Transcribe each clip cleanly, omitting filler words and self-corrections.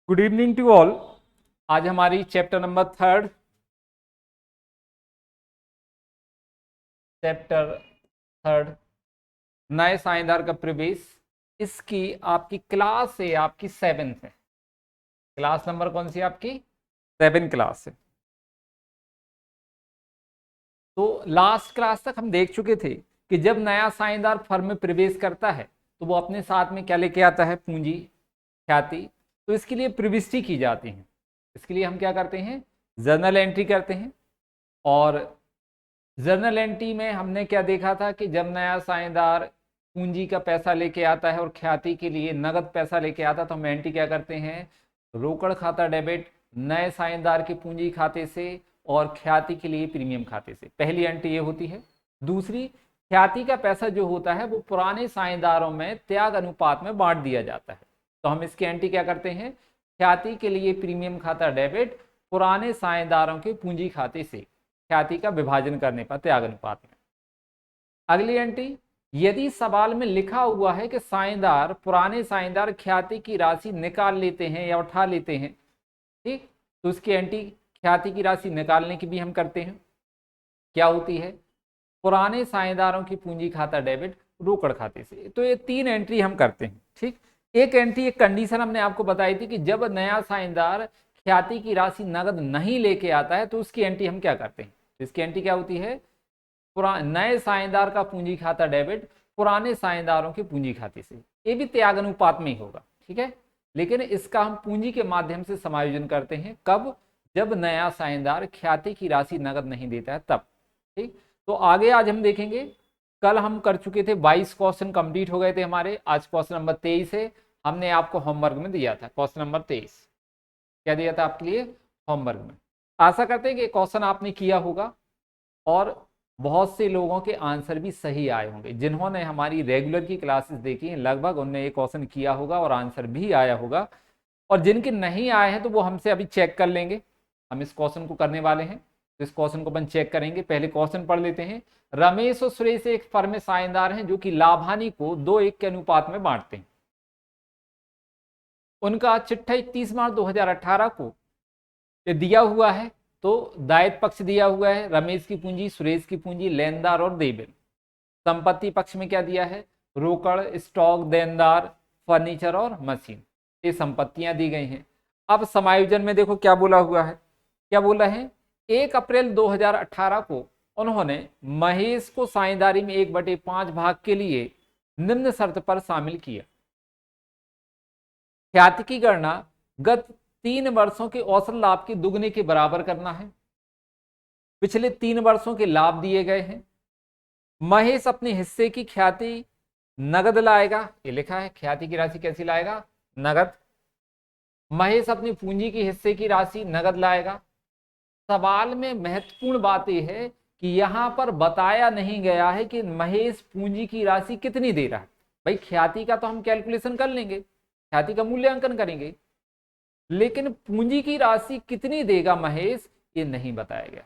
Good evening to all. आज हमारी chapter number third नए साझेदार का प्रवेश, इसकी आपकी क्लास है, आपकी 7th है। क्लास नंबर कौन सी है आपकी? 7 क्लास है। तो लास्ट क्लास तक हम देख चुके थे कि जब नया साझेदार फर्म में प्रवेश करता है तो वो अपने साथ में क्या लेके आता है? पूंजी, ख्याति। तो इसके लिए प्रविष्टि की जाती है। इसके लिए हम क्या करते हैं? जर्नल एंट्री करते हैं। और जर्नल एंट्री में हमने क्या देखा था कि जब नया साझेदार पूंजी का पैसा लेके आता है और ख्याति के लिए नगद पैसा लेके आता है तो हम एंट्री क्या करते हैं? रोकड़ खाता डेबिट नए साझेदार के पूंजी खाते से और ख्याति के लिए प्रीमियम खाते से। पहली एंट्री ये होती है। दूसरी, ख्याति का पैसा जो होता है वो पुराने साझेदारों में त्याग अनुपात में बांट दिया जाता है। तो हम इसकी एंट्री क्या करते हैं? ख्याति के लिए प्रीमियम खाता डेबिट पुराने साझेदारों के पूंजी खाते से ख्याति का विभाजन करने पर त्याग अनुपात में। अगली एंट्री, यदि सवाल में लिखा हुआ है कि साझेदार पुराने साझेदार ख्याति की राशि निकाल लेते हैं या उठा लेते हैं, ठीक, तो उसकी एंट्री ख्याति की राशि निकालने की भी हम करते हैं। क्या होती है? पुराने साझेदारों की पूंजी खाता डेबिट रोकड़ खाते से। तो ये 3 एंट्री हम करते हैं। ठीक, एक एंट्री, एक कंडीशन हमने आपको बताई थी कि जब नया साझेदार ख्याति की राशि नगद नहीं लेके आता है तो उसकी एंट्री हम क्या करते हैं? तो इसकी एंट्री क्या होती है? नए साझेदार का पूंजी खाता डेबिट पुराने साझेदारों के पूंजी खाते से। ये भी त्याग अनुपात में ही होगा, ठीक है। लेकिन इसका हम पूंजी के माध्यम से समायोजन करते हैं। कब? जब नया साझेदार ख्याति की राशि नगद नहीं देता है तब। ठीक, तो आगे आज हम देखेंगे। कल हम कर चुके थे 22 क्वेश्चन कंप्लीट हो गए थे हमारे। आज क्वेश्चन नंबर 23 है। हमने आपको होमवर्क में दिया था क्वेश्चन नंबर 23। क्या दिया था आपके लिए होमवर्क में? आशा करते हैं कि क्वेश्चन आपने किया होगा और बहुत से लोगों के आंसर भी सही आए होंगे। जिन्होंने हमारी रेगुलर की क्लासेस देखी हैं लगभग उनने ये क्वेश्चन किया होगा और आंसर भी आया होगा। और जिनके नहीं आए हैं तो वो हमसे अभी चेक कर लेंगे। हम इस क्वेश्चन को करने वाले हैं तो इस क्वेश्चन को अपन चेक करेंगे। पहले क्वेश्चन पढ़ लेते हैं। रमेश और सुरेश एक फर्म में साझेदार हैं जो कि लाभानी को 2:1 के अनुपात में बांटते हैं। उनका चिट्ठा 31 मार्च 2018 को ये दिया हुआ है। तो दायित्व पक्ष दिया हुआ है रमेश की पूंजी, सुरेश की पूंजी, लेनदार और देयबिल। संपत्ति पक्ष में क्या दिया है? रोकड़, स्टॉक, देनदार, फर्नीचर और मशीन। ये संपत्तियां दी गई हैं। अब समायोजन में देखो क्या बोला हुआ है। क्या बोला है? 1 अप्रैल 2018 को उन्होंने महेश को साझेदारी में 1/5 भाग के लिए निम्न शर्त पर शामिल किया। ख्याति की गणना गत 3 वर्षों के औसत लाभ के दुगने के बराबर करना है। पिछले 3 वर्षों के लाभ दिए गए हैं। महेश अपने हिस्से की ख्याति नगद लाएगा। ये लिखा है ख्याति की राशि कैसी लाएगा? नगद। महेश अपनी पूंजी की हिस्से की राशि नगद लाएगा। सवाल में महत्वपूर्ण बात यह है कि यहां पर बताया नहीं गया है कि महेश पूंजी की राशि कितनी दे रहा है। भाई ख्याति का तो हम कैलकुलेशन कर लेंगे, ख्याति का मूल्यांकन करेंगे, लेकिन पूंजी की राशि कितनी देगा महेश ये नहीं बताया गया।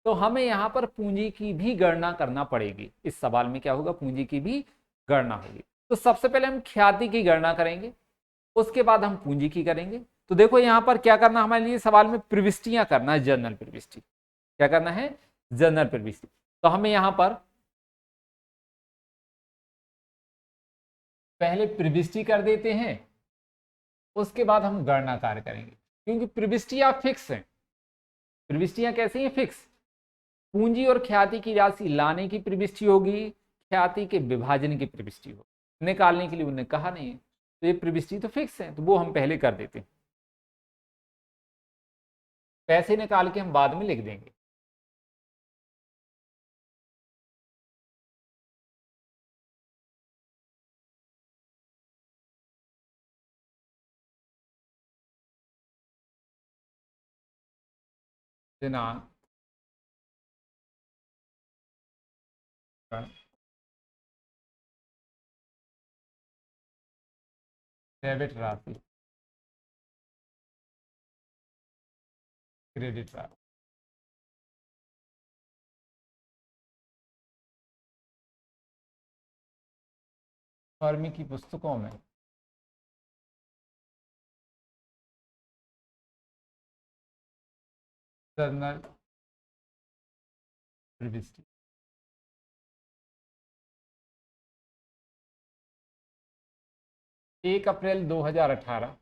तो हमें यहां पर पूंजी की भी गणना करना पड़ेगी। इस सवाल में क्या होगा? पूंजी की भी गणना होगी। तो सबसे पहले हम ख्याति की गणना करेंगे, उसके बाद हम पूंजी की करेंगे। तो देखो यहां पर क्या करना हमारे लिए सवाल में? प्रविष्टियां करना है, जर्नल प्रविष्टि। क्या करना है? जर्नल प्रविष्टि। तो हमें यहां पर पहले प्रविष्टि कर देते हैं, उसके बाद हम गणना कार्य करेंगे, क्योंकि प्रविष्टियां फिक्स हैं। प्रविष्टियां कैसी हैं? फिक्स। पूंजी और ख्याति की राशि लाने की प्रविष्टि होगी, ख्याति के विभाजन की प्रविष्टि होगी। निकालने के लिए उन्होंने कहा नहीं है। तो ये प्रविष्टि तो फिक्स है, तो वो हम पहले कर देते हैं। पैसे निकाल के हम बाद में लिख देंगे। दिनांक, डेबिट राशि, क्रेडिट राशि। फर्म की पुस्तकों में जर्नल प्रिविस्टी। 1 अप्रैल 2018।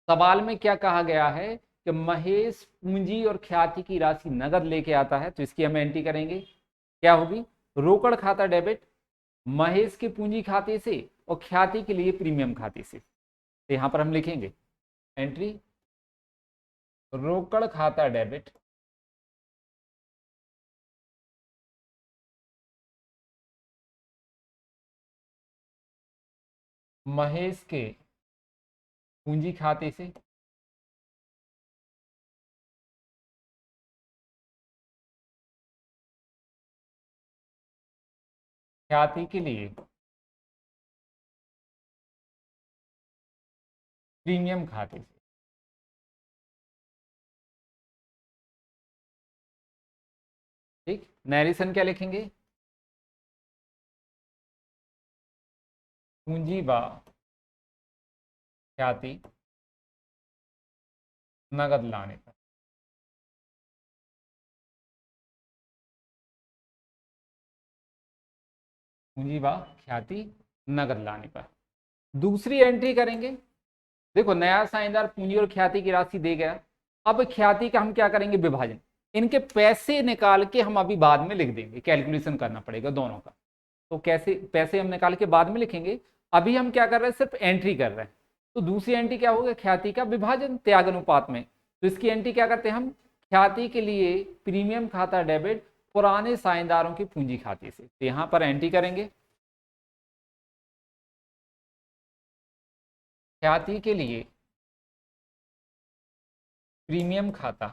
सवाल में क्या कहा गया है कि महेश पूंजी और ख्याति की राशि नगद लेके आता है, तो इसकी हम एंट्री करेंगे। क्या होगी? रोकड़ खाता डेबिट महेश के पूंजी खाते से और ख्याति के लिए प्रीमियम खाते से। तो यहां पर हम लिखेंगे एंट्री रोकड़ खाता डेबिट महेश के पूंजी खाते से ख्याति के लिए प्रीमियम खाते से। ठीक, नैरेशन क्या लिखेंगे? पूंजी व ख्याति नगद लाने पर। पूंजी व ख्याति नगद लाने पर। दूसरी एंट्री करेंगे। देखो, नया साझेदार पूंजी और ख्याति की राशि दे गया। अब ख्याति का हम क्या करेंगे? विभाजन। इनके पैसे निकाल के हम अभी बाद में लिख देंगे, कैलकुलेशन करना पड़ेगा दोनों का। तो कैसे पैसे हम निकाल के बाद में लिखेंगे, अभी हम क्या कर रहे हैं? सिर्फ एंट्री कर रहे हैं। तो दूसरी एंट्री क्या होगा? ख्याति का विभाजन त्याग अनुपात में। तो इसकी एंट्री क्या करते हैं हम? ख्याति के लिए प्रीमियम खाता डेबिट पुराने साझेदारों की पूंजी खाते से। तो यहां पर एंट्री करेंगे ख्याति के लिए प्रीमियम खाता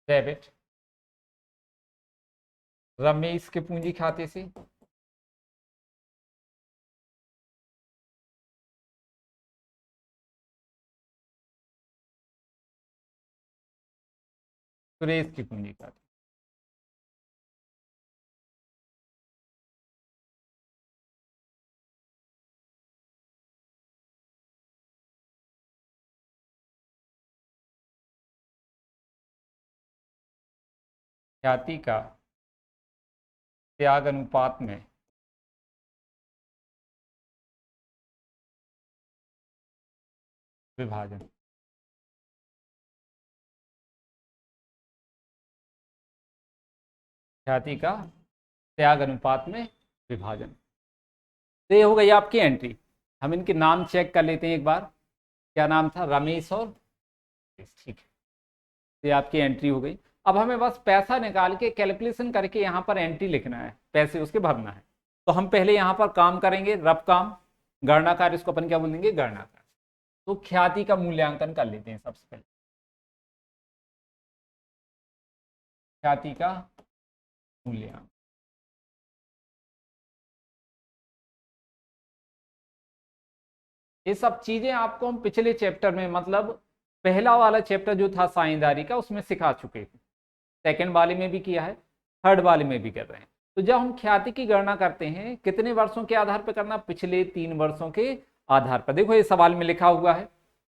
डेबिट रमेश के पूंजी खाते से सुरेश की पूंजी खाते। ख्याति का त्याग अनुपात में विभाजन। ख्याति का त्याग अनुपात में विभाजन। तो ये हो गई आपकी एंट्री। हम इनके नाम चेक कर लेते हैं एक बार। क्या नाम था? रमेश और। ठीक है, ये आपकी एंट्री हो गई। अब हमें बस पैसा निकाल के कैलकुलेशन करके यहाँ पर एंट्री लिखना है, पैसे उसके भरना है। तो हम पहले यहाँ पर काम करेंगे, रफ काम, गणना कार्य, इसको अपन क्या बोलेंगे? गणना कार्य। तो ख्याति का मूल्यांकन कर लेते हैं सबसे पहले। ख्याति का मूल्यांकन। ये सब चीजें आपको हम पिछले चैप्टर में, मतलब पहला वाला चैप्टर जो था साझेदारी का, उसमें सिखा चुके थे। सेकंड वाले में भी किया है, थर्ड वाले में भी कर रहे हैं। तो जब हम ख्याति की गणना करते हैं, कितने वर्षों के आधार पर करना? पिछले 3 वर्षों के आधार पर। देखो, ये सवाल में लिखा हुआ है,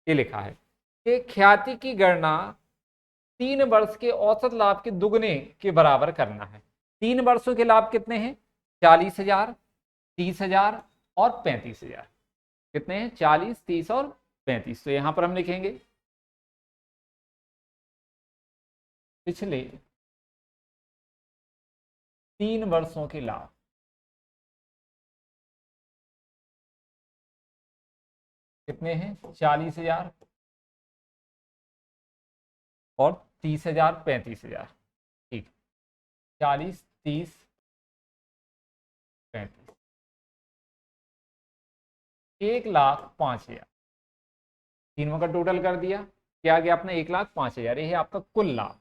ये लिखा है कि ख्याति की गणना 3 वर्ष के औसत लाभ के दुगने के बराबर करना है। 3 वर्षों के लाभ कितने हैं? 40,000, 30,000 और 35,000। कितने हैं? 40, 30 और 35। तो यहां पर हम लिखेंगे पिछले 3 वर्षों के लाभ कितने हैं? 40,000 और 30,000, 35,000। ठीक, 40, 30, 35। 1,05,000 तीनों का टोटल कर दिया। क्या आ गया अपना? 1,05,000। ये है आपका कुल लाभ।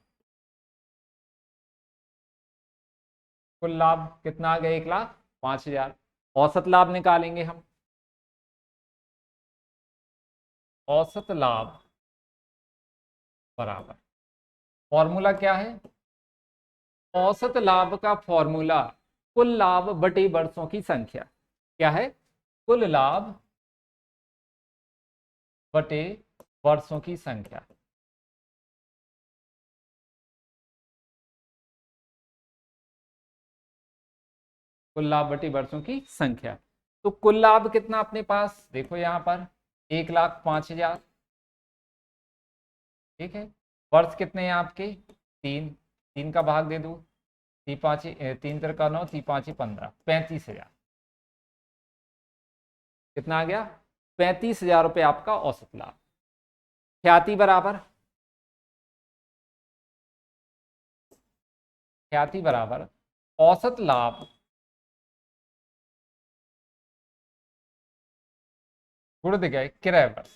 कुल लाभ कितना आ गया? 1,05,000। औसत लाभ निकालेंगे हम। औसत लाभ बराबर, फॉर्मूला क्या है? औसत लाभ का फॉर्मूला कुल लाभ बटे वर्षों की संख्या। क्या है? कुल लाभ बटे वर्षों की संख्या। कुल लाभ बटे वर्षों की संख्या। तो कुल लाभ कितना अपने पास, देखो यहां पर 1,05,000। ठीक है, वर्ष कितने हैं आपके, 3। 3 का भाग दे दो, 3 3 9, 3 5 15, 35,000। कितना आ गया, 35,000 रुपये आपका औसत लाभ। ख्याति बराबर, ख्याति बराबर औसत लाभ गुणित गए क्रय वर्ष।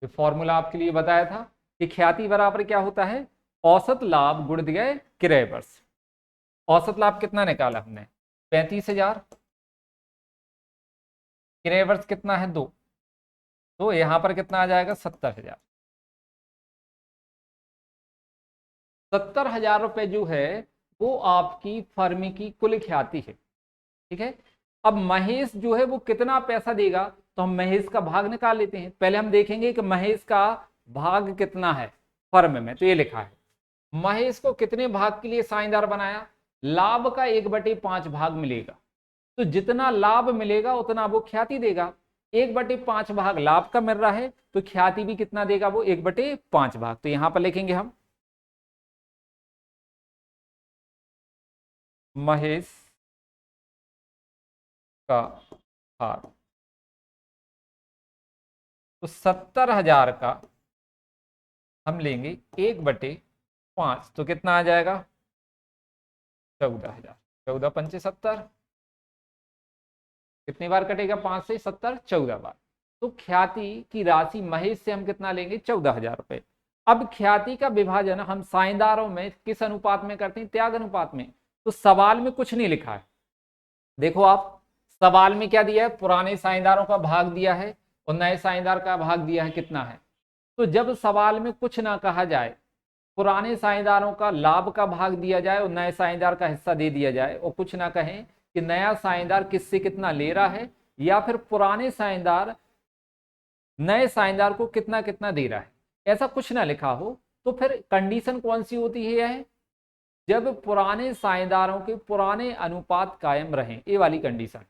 जो फॉर्मूला आपके लिए बताया था कि ख्याति बराबर क्या होता है, औसत लाभ गुणित गए क्रय वर्ष। औसत लाभ कितना निकाला हमने, 35,000। क्रय वर्ष कितना है, 2। तो यहां पर कितना आ जाएगा, 70,000। 70,000 रुपए जो है वो आपकी फर्म की कुल ख्याति है। ठीक है, अब महेश जो है वो कितना पैसा देगा, तो हम महेश का भाग निकाल लेते हैं। पहले हम देखेंगे कि महेश का भाग कितना है फर्म में। तो ये लिखा है, महेश को कितने भाग के लिए साझेदार बनाया, लाभ का 1/5 भाग मिलेगा। तो जितना लाभ मिलेगा उतना वो ख्याति देगा। 1/5 भाग लाभ का मिल रहा है, तो ख्याति भी कितना देगा, वो 1/5 भाग। तो यहां पर लिखेंगे हम महेश का भाग। तो 70,000 का हम लेंगे 1/5, तो कितना आ जाएगा, 14,000। 14 पंचे 70, कितनी बार कटेगा, 5 से 70, 14 बार। तो ख्याति की राशि महेश से हम कितना लेंगे, 14,000 रुपए। अब ख्याति का विभाजन हम साझेदारों में किस अनुपात में करते हैं, त्याग अनुपात में। तो सवाल में कुछ नहीं लिखा है, देखो आप, सवाल में क्या दिया है, पुराने साझेदारों का भाग दिया है और नए साझेदार का भाग दिया है कितना है। तो जब सवाल में कुछ ना कहा जाए, पुराने साझेदारों का लाभ का भाग दिया जाए और नए साझेदार का हिस्सा दे दिया जाए, और कुछ ना कहें कि नया साझेदार किससे कितना ले रहा है, या फिर पुराने साझेदार नए साझेदार को कितना कितना दे रहा है, ऐसा कुछ ना लिखा हो, तो फिर कंडीशन कौन सी होती है, जब पुराने साझेदारों के पुराने अनुपात कायम रहें, ये वाली कंडीशन।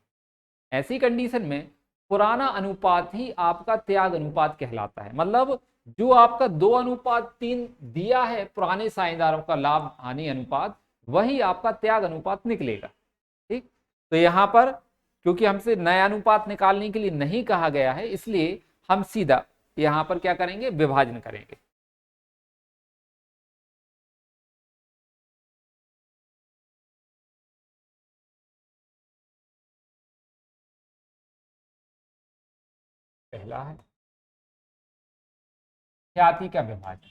ऐसी कंडीशन में पुराना अनुपात ही आपका त्याग अनुपात कहलाता है। मतलब जो आपका 2:3 दिया है पुराने साझेदारों का लाभ हानि अनुपात, वही आपका त्याग अनुपात निकलेगा। ठीक, तो यहां पर क्योंकि हमसे नया अनुपात निकालने के लिए नहीं कहा गया है, इसलिए हम सीधा यहां पर क्या करेंगे, विभाजन करेंगे। पहला है ख्याति का विभाजन।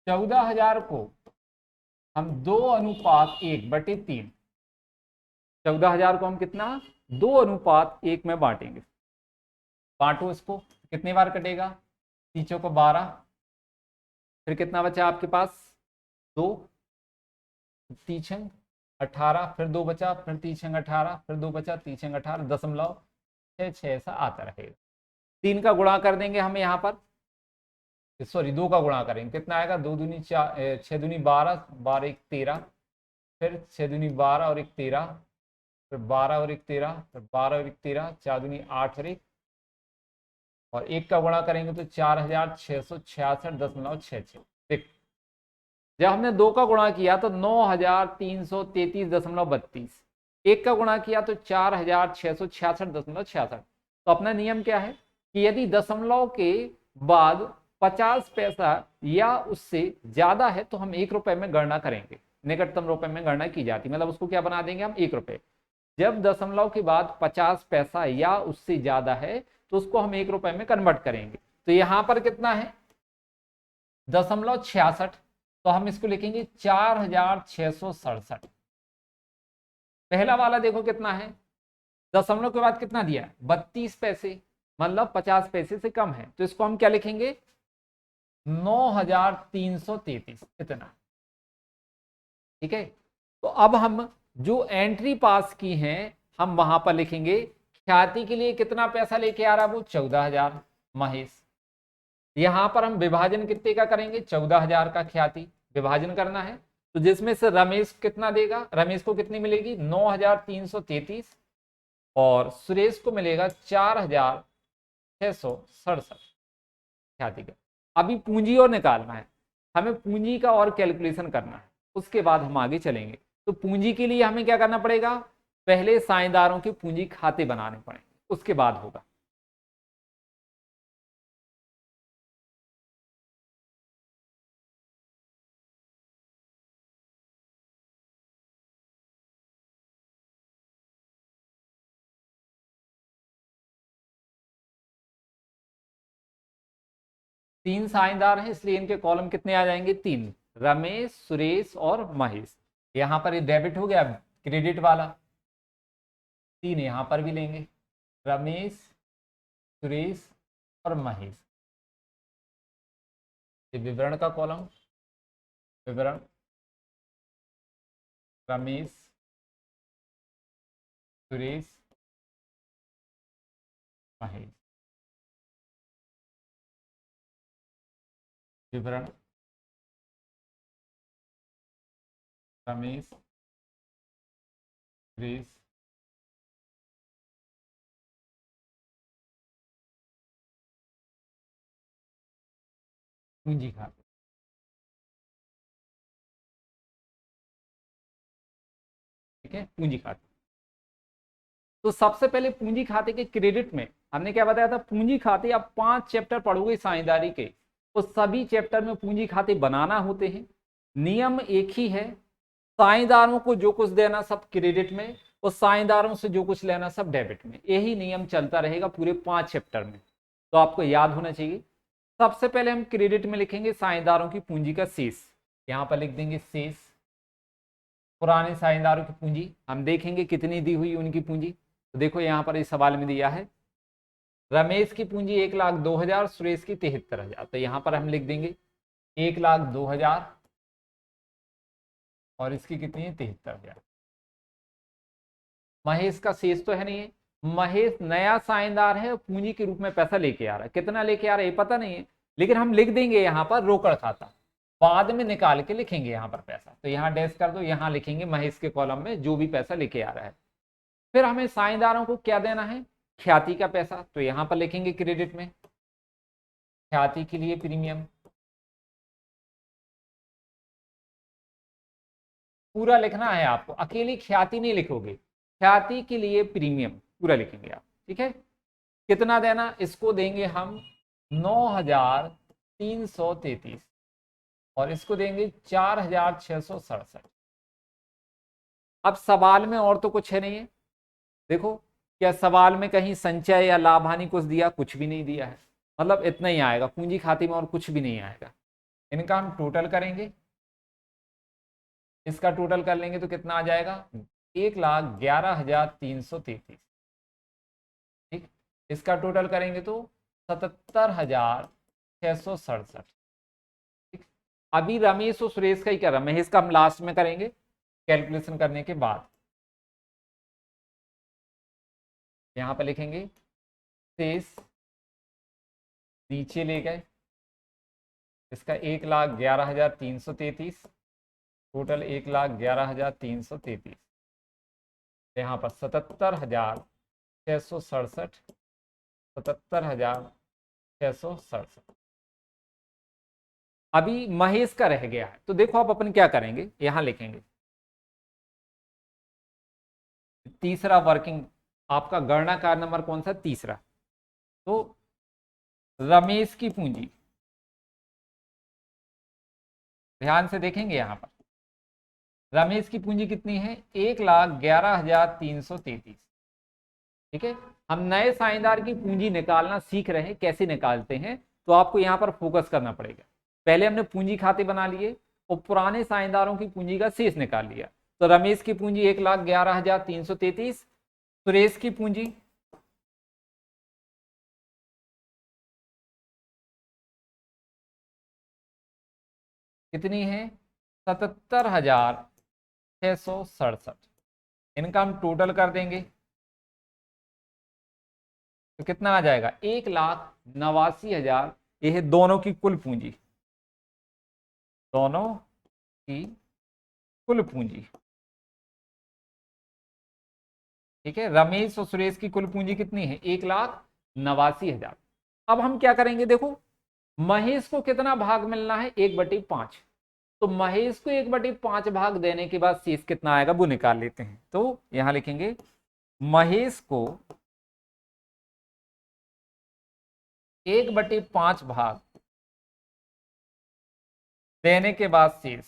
चौदह हजार को हम 2:1/3, 14,000 को हम कितना, 2:1 में बांटेंगे। बांटो इसको, कितनी बार कटेगा, तीचों को 12, फिर कितना बचा आपके पास, 2, तीछंग 18, फिर 2 बचा, फिर तीछंग 18, फिर 2 बचा, तीछंग 18, 0.6 ऐसा आता रहेगा। 3 का गुणा कर देंगे हम यहाँ पर, सॉरी 2 का गुणा करेंगे, कितना आएगा, 2 दूनी 4, 6 दूनी 12, 12 1 13, फिर 6 दूनी 12 और 1 13, फिर 12 और 1 13, फिर 12 और 1 13, 4 दूनी 8 और 1 का गुणा करेंगे तो 4,666.66। देख, जब हमने 2 का गुणा किया तो 9,333.32, 1 का गुणा किया तो 4,666.66। तो अपना नियम क्या है कि यदि दशमलव के बाद 50 पैसा या उससे ज्यादा है तो हम 1 रुपए में गणना करेंगे, निकटतम रुपए में गणना की जाती, मतलब उसको क्या बना देंगे हम, 1 रुपए। जब दशमलव के बाद 50 पैसा या उससे ज्यादा है तो उसको हम 1 रुपए में कन्वर्ट करेंगे। तो यहां पर कितना है, 0.66, तो हम इसको लिखेंगे 4,667। पहला वाला देखो कितना है, दशमलव के बाद कितना दिया है, 32 पैसे, मतलब 50 पैसे से कम है, तो इसको हम क्या लिखेंगे, 9,333 इतना। ठीक है, तो अब हम जो एंट्री पास की हैं हम वहां पर लिखेंगे। ख्याति के लिए कितना पैसा लेके आ रहा है वो 14,000 महेश। यहां पर हम विभाजन कितने का करेंगे, 14,000 का ख्याति विभाजन करना है। तो जिसमें से रमेश कितना देगा, रमेश को कितनी मिलेगी 9,333 और सुरेश को मिलेगा 4,667 ख्याति का। अभी पूंजी और निकालना है, हमें पूंजी का और कैलकुलेशन करना है, उसके बाद हम आगे चलेंगे। तो पूंजी के लिए हमें क्या करना पड़ेगा, पहले साझेदारों के पूंजी खाते बनाने पड़ेंगे, उसके बाद होगा। तीन साझेदार हैं इसलिए इनके कॉलम कितने आ जाएंगे, तीन, रमेश, सुरेश और महेश। यहां पर ये डेबिट हो गया क्रेडिट वाला, तीन यहां पर भी लेंगे, रमेश, सुरेश और महेश। ये विवरण का कॉलम, विवरण रमेश, सुरेश, महेश। विवरण रमेश, सुरेश, पूंजी खाते। ठीक है, पूंजी खाते। तो सबसे पहले पूंजी खाते के क्रेडिट में हमने क्या बताया था, पूंजी खाते आप 5 चैप्टर पढ़ोगे साझेदारी के, तो सभी चैप्टर में पूंजी खाते बनाना होते हैं। नियम एक ही है, साझेदारों को जो कुछ देना सब क्रेडिट में और साझेदारों से जो कुछ लेना सब डेबिट में। यही नियम चलता रहेगा पूरे 5 चैप्टर में, तो आपको याद होना चाहिए। सबसे पहले हम क्रेडिट में लिखेंगे साझेदारों की पूंजी का शेष, यहां पर लिख देंगे शेष। पुराने साझेदारों की पूंजी हम देखेंगे कितनी दी हुई उनकी पूंजी। तो देखो यहां पर इस सवाल में दिया है रमेश की पूंजी 1,02,000, सुरेश की 73,000। तो यहां पर हम लिख देंगे 1,02,000 और इसकी कितनी है 73,000। महेश का शेष तो है नहीं है, महेश नया साझेदार है, पूंजी के रूप में पैसा लेके आ रहा है। कितना लेके आ रहा है ये पता नहीं है, लेकिन हम लिख देंगे यहाँ पर रोकड़ खाता, बाद में निकाल के लिखेंगे यहाँ पर पैसा। तो यहाँ डैश कर दो, यहाँ लिखेंगे महेश के कॉलम में जो भी पैसा लेके आ रहा है। फिर हमें साझेदारों को क्या देना है, ख्याति का पैसा। तो यहाँ पर लिखेंगे क्रेडिट में ख्याति के लिए प्रीमियम, पूरा लिखना है आपको, अकेली ख्याति नहीं लिखोगे, ख्याति के लिए प्रीमियम पूरा लिखेंगे आप। ठीक है, कितना देना, इसको देंगे हम 9,333 और इसको देंगे 4,667। अब सवाल में और तो कुछ है नहीं है, देखो क्या सवाल में कहीं संचय या लाभ हानि कुछ दिया, कुछ भी नहीं दिया है, मतलब इतना ही आएगा पूंजी खाते में और कुछ भी नहीं आएगा। इनका हम टोटल करेंगे, इसका टोटल कर लेंगे तो कितना आ जाएगा 1,11,333। ठीक, इसका टोटल करेंगे तो 77,667। ठीक, अभी रमेश और सुरेश का ही कर रहा, महेश का हम लास्ट में करेंगे कैलकुलेशन करने के बाद। यहां पर लिखेंगे शेष, नीचे ले गए, इसका 1,11,333, टोटल 1,11,333, यहाँ पर 77,667, 77,667। अभी महेश का रह गया है, तो देखो आप अपन क्या करेंगे, यहां लिखेंगे तीसरा वर्किंग, आपका गणना कार्य नंबर कौन सा, तीसरा। तो रमेश की पूंजी ध्यान से देखेंगे, यहां पर रमेश की पूंजी कितनी है 1,11,333। ठीक है, हम नए साझेदार की पूंजी निकालना सीख रहे हैं, कैसे निकालते हैं, तो आपको यहां पर फोकस करना पड़ेगा। पहले हमने पूंजी खाते बना लिए और पुराने साझेदारों की पूंजी का शेष निकाल लिया। तो रमेश की पूंजी 1,11,333, सुरेश की पूंजी कितनी है? 77,667। इनका हम टोटल कर देंगे तो कितना आ जाएगा? 1,89,000। ये है दोनों की कुल पूंजी, दोनों की कुल पूंजी। ठीक है, रमेश और सुरेश की कुल पूंजी कितनी है? 1,89,000। अब हम क्या करेंगे, देखो महेश को कितना भाग मिलना है? 1/5। तो महेश को 1/5 भाग देने के बाद शेष कितना आएगा वो निकाल लेते हैं। तो यहां लिखेंगे महेश को 1/5 भाग देने के बाद शेष।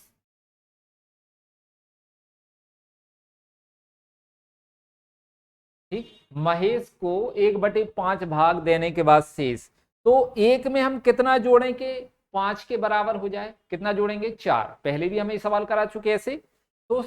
ठीक, महेश को 1/5 भाग देने के बाद शेष। तो एक में हम कितना जोड़ें कि 5 के बराबर हो जाए? कितना जोड़ेंगे? 4। पहले भी हमें सवाल करा चुके ऐसे। तो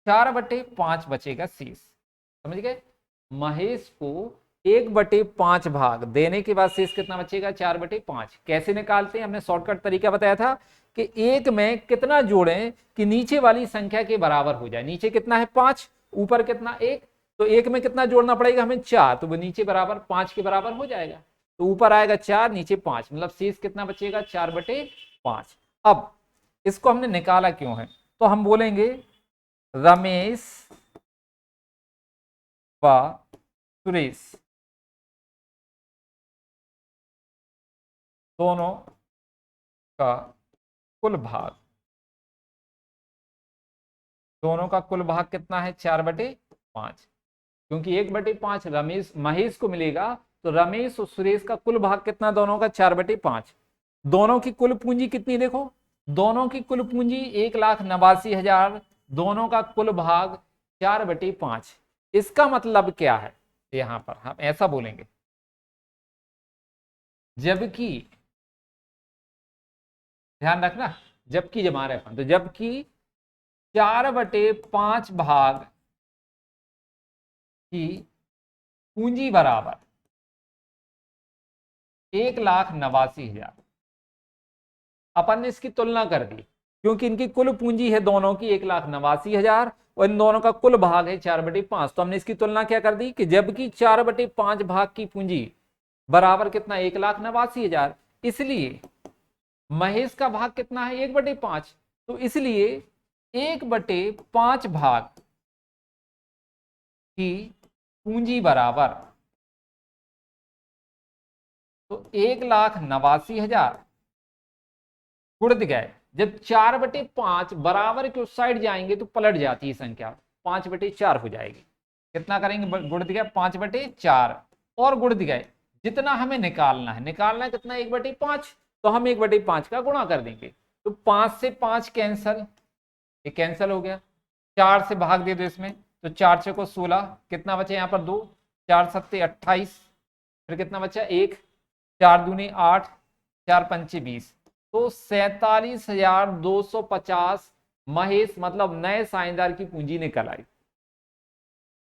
4/5 बचेगा शेष। समझ गए? महेश को 1/5 भाग देने के बाद शेष कितना बचेगा? 4/5। कैसे निकालते हैं? हमने शॉर्टकट तरीका बताया था कि एक में कितना जोड़ें कि नीचे वाली संख्या के बराबर हो जाए। नीचे कितना है? 5, ऊपर कितना? 1। तो एक में कितना जोड़ना पड़ेगा हमें? 4। तो वो नीचे बराबर 5 के बराबर हो जाएगा। तो ऊपर आएगा 4, नीचे 5, मतलब शेष कितना बचेगा? 4/5। अब इसको हमने निकाला क्यों है? तो हम बोलेंगे रमेश व सुरेश दोनों का कुल भाग, दोनों का कुल भाग कितना है? 4/5। क्योंकि 1/5 रमेश महेश को मिलेगा, तो रमेश और सुरेश का कुल भाग कितना दोनों का? 4/5। दोनों की कुल पूंजी कितनी? देखो दोनों की कुल पूंजी 1,89,000, दोनों का कुल भाग 4/5। इसका मतलब क्या है? यहां पर हम ऐसा बोलेंगे, जबकि ध्यान रखना, जबकि जमा रहे अपन, तो जबकि 4/5 भाग की पूंजी बराबर 1,89,000। अपन ने इसकी तुलना कर दी, क्योंकि इनकी कुल पूंजी है दोनों की 1,89,000 और इन दोनों का कुल भाग है 4/5। तो हमने इसकी तुलना क्या कर दी कि जबकि 4/5 भाग की पूंजी बराबर कितना? 1,89,000, इसलिए महेश का भाग कितना है? 1/5। तो इसलिए 1/5 भाग की पूंजी बराबर, तो 1,89,000 गुण गए। जब 4/5 बराबर के उस साइड जाएंगे तो पलट जाती है संख्या, 5/4 हो जाएगी। कितना करेंगे? गुण गए 5/4 और गुण गए जितना हमें निकालना है। निकालना है कितना? 1/5। तो हम 1/5 का गुणा कर देंगे। तो 5 से 5 कैंसल, ये कैंसल हो गया। 4 से भाग दे दो इसमें, तो 4 × 6 = 16। कितना बचे यहाँ पर? 2। 4 × 7 = 28। फिर कितना बचा? 1। 4 दूनी 8, 4 पंचे 20। तो 47,250 महेश मतलब नए साझेदार की पूंजी निकल आई।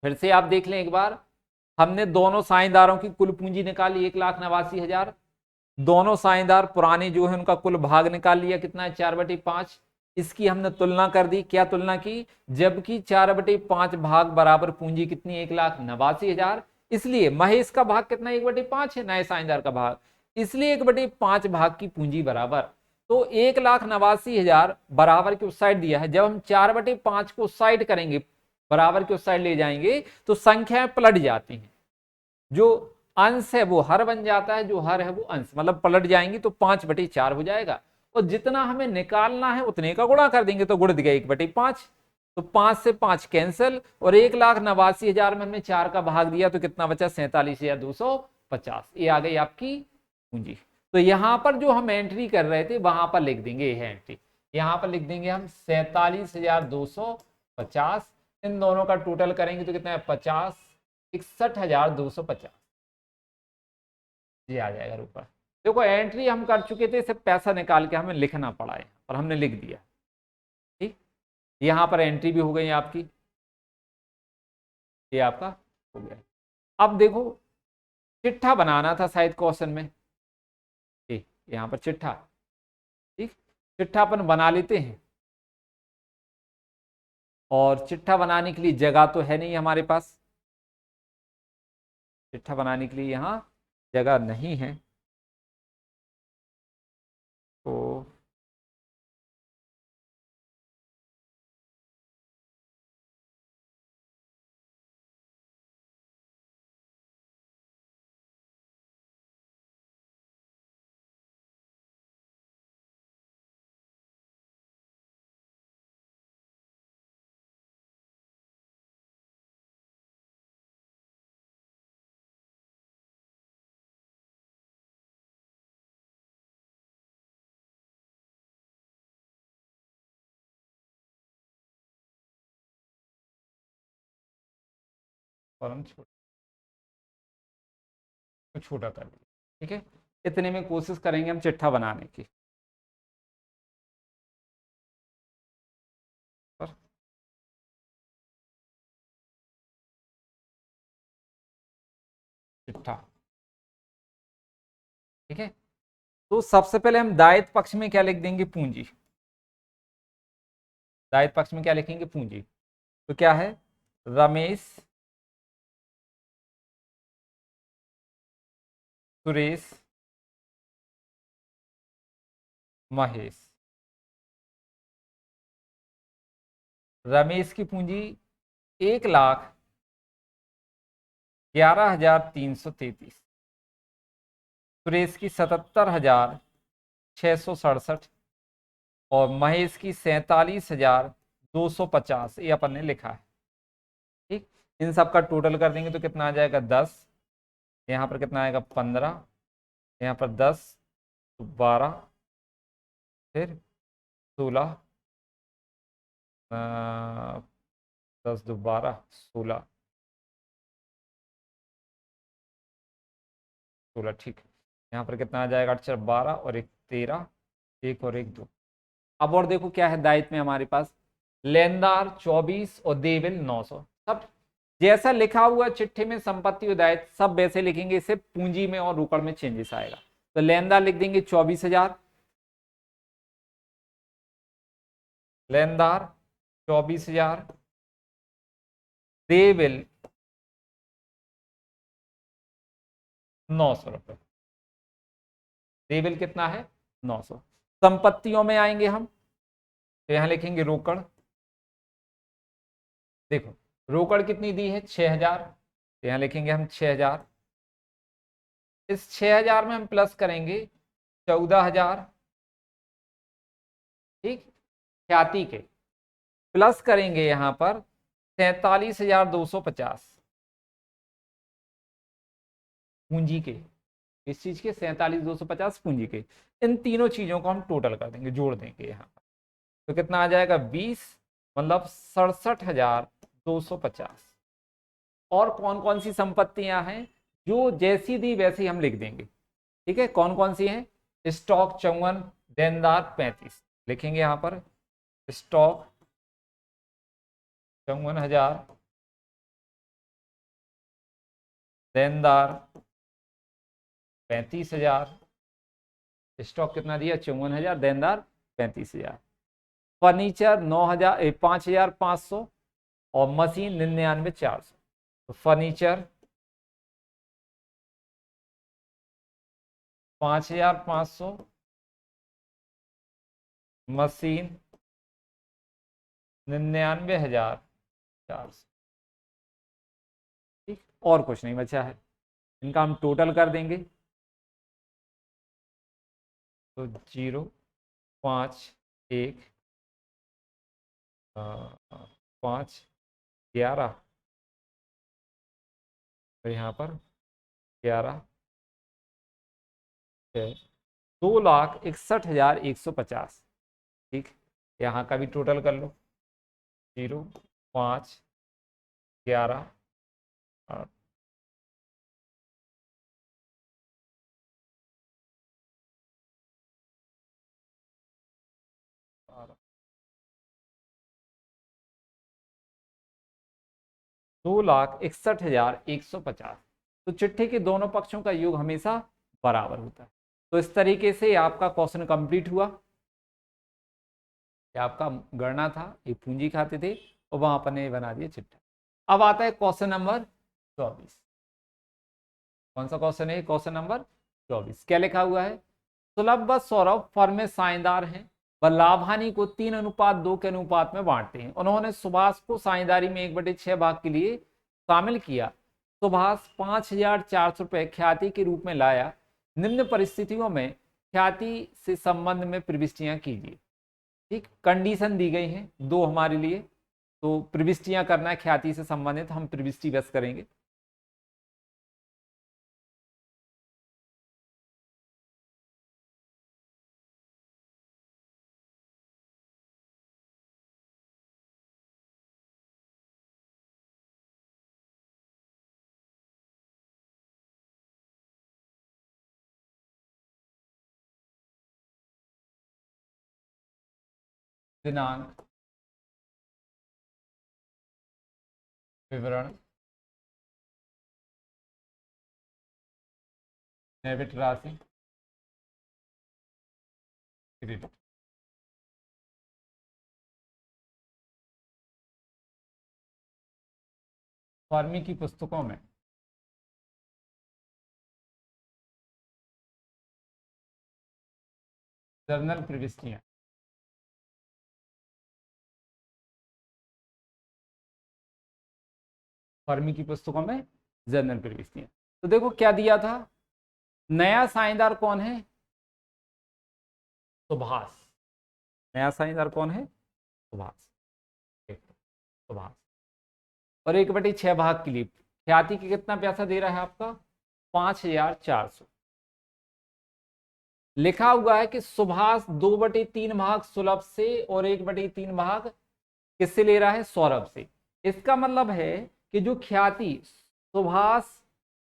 फिर से आप देख लें एक बार, हमने दोनों साझेदारों की कुल पूंजी निकाली 1,89,000। दोनों साझेदार पुराने जो है उनका कुल भाग निकाल लिया, कितना है? 4/5। इसकी हमने तुलना कर दी। क्या तुलना की? जबकि 4/5 भाग बराबर पूंजी कितनी? 1,89,000। इसलिए महेश का भाग कितना? 1/5 है, नए साझेदार का भाग, इसलिए 1/5 भाग की पूंजी बराबर। तो 1,89,000 बराबर के उस साइड दिया है। जब हम 4/5 को उस साइड करेंगे, बराबर के उस साइड ले जाएंगे, तो संख्याएं पलट जाती हैं। जो अंश है वो हर बन जाता है, जो हर है वो अंश, मतलब पलट जाएंगी। तो 5/4 हो जाएगा और जितना हमें निकालना है उतने का गुणा कर देंगे, तो गुण दिया 1/5। तो 5 से 5 कैंसिल और 1,89,000 में हमने 4 का भाग दिया, तो कितना बचा? 47,250। ये आ गई आपकी पूंजी। तो यहां पर जो हम एंट्री कर रहे थे वहां पर लिख देंगे, ये है एंट्री। यहां पर लिख देंगे हम 47,250। इन दोनों का टोटल करेंगे तो कितना है? 61,250। ये आ जाएगा ऊपर। देखो एंट्री हम कर चुके थे, सिर्फ पैसा निकाल के हमें लिखना पड़ा है और हमने लिख दिया। ठीक, यहां पर एंट्री भी हो गई आपकी, ये आपका हो गया। अब देखो चिट्ठा बनाना था शायद क्वेश्चन में, ठीक, यहां पर चिट्ठा। ठीक, चिट्ठा अपन बना लेते हैं, और चिट्ठा बनाने के लिए जगह तो है नहीं हमारे पास, चिट्ठा बनाने के लिए यहाँ जगह नहीं है, तो फॉर्म छोटा कर दिया, ठीक है। इतने में कोशिश करेंगे हम चिट्ठा बनाने की। पर चिट्ठा, ठीक है। तो सबसे पहले हम दायित्व पक्ष में क्या लिख देंगे, पूंजी। दायित्व पक्ष में क्या लिखेंगे, पूंजी। तो क्या है, रमेश, सुरेश, महेश। रमेश की पूंजी 1,11,333, सुरेश की 77,667, और महेश की 47,250, ये अपन ने लिखा है, ठीक। इन सब का टोटल कर देंगे तो कितना आ जाएगा, 10, यहाँ पर कितना आएगा, 15, यहाँ पर 10, 12, फिर 16, 10 दो 12, 16, 16, ठीक। यहाँ पर कितना आ जाएगा, 8 12 और 1 13, 1 और 1 2। अब और देखो क्या है दायित्व में हमारे पास, लेनदार 24 और देविल 900। सब जैसा लिखा हुआ चिट्ठे में संपत्ति और दायित्व सब वैसे लिखेंगे, इससे पूंजी में और रोकड़ में चेंजेस आएगा। तो लेनदार लिख देंगे 24,000, लेनदार 24,000, देविल 900 रुपये, देविल कितना है, 900। संपत्तियों में आएंगे हम, तो यहां लिखेंगे रोकड़। देखो रोकड़ कितनी दी है, 6,000, तो यहां लिखेंगे हम 6,000। इस 6,000 में हम प्लस करेंगे 14,000, ठीक, ख्याति के, प्लस करेंगे यहां पर 47,250 पूंजी के। इस चीज के 47,250 पूंजी के। इन तीनों चीजों को हम टोटल कर देंगे, जोड़ देंगे यहाँ पर, तो कितना आ जाएगा, 20, मतलब 67,250। और कौन कौन सी संपत्तियां हैं, जो जैसी दी वैसी हम लिख देंगे, ठीक है। कौन कौन सी हैं, स्टॉक 54, देनदार 35, लिखेंगे यहाँ पर स्टॉक 54,000, देनदार 35,000, स्टॉक कितना दिया, 54,000, देनदार 35,000, फर्नीचर 9,000 5,500, और मशीन 99,400। तो फर्नीचर 5,500, मशीन 99,400, ठीक। और कुछ नहीं बचा है, इनका हम टोटल कर देंगे, तो 0 5 1 5 11, तो यहाँ पर 11 6, 2,61,150, ठीक। यहाँ का भी टोटल कर लो, 0 5 11 और 2,61,150। तो चिट्ठे के दोनों पक्षों का योग हमेशा बराबर होता है। तो इस तरीके से आपका क्वेश्चन कंप्लीट हुआ। ये आपका गणना था, ये पूंजी खाते थे और वहां पर ने बना दिया चिट्ठा। अब आता है क्वेश्चन नंबर 24। कौन सा क्वेश्चन है? Question number 24। क्या लिखा हुआ है? सुलभ व सौरभ फर्म में साझेदार हैं, वह लाभ हानि को 3:2 के अनुपात में बांटते हैं। उन्होंने सुभाष को साझेदारी में 1/6 भाग के लिए शामिल किया। सुभाष 5,400 रुपये ख्याति के रूप में लाया। निम्न परिस्थितियों में ख्याति से संबंध में प्रविष्टियां कीजिए। ठीक, कंडीशन दी गई है दो हमारे लिए, तो प्रविष्टियां करना है ख्याति से संबंधित, हम प्रविष्टि बस करेंगे। दिनांक, विवरण, डेबिट राशि, क्रेडिट। फार्मी की पुस्तकों में जर्नल प्रविष्टियां, फार्मी की पुस्तकों में जर्नल प्रविष्टियां। तो देखो क्या दिया था, नया साझेदार कौन है? सुभाष। नया साझेदार कौन है? सुभाष। देखो, सुभाष। और 1/6 भाग के लिए ख्याति की कितना पैसा दे रहा है आपका? 5,400। लिखा हुआ है कि सुभाष 2/3 भाग सुलभ से और 1/3 भाग किससे ले रहा है? सौरभ से। इसका मतलब है कि जो ख्याति सुभाष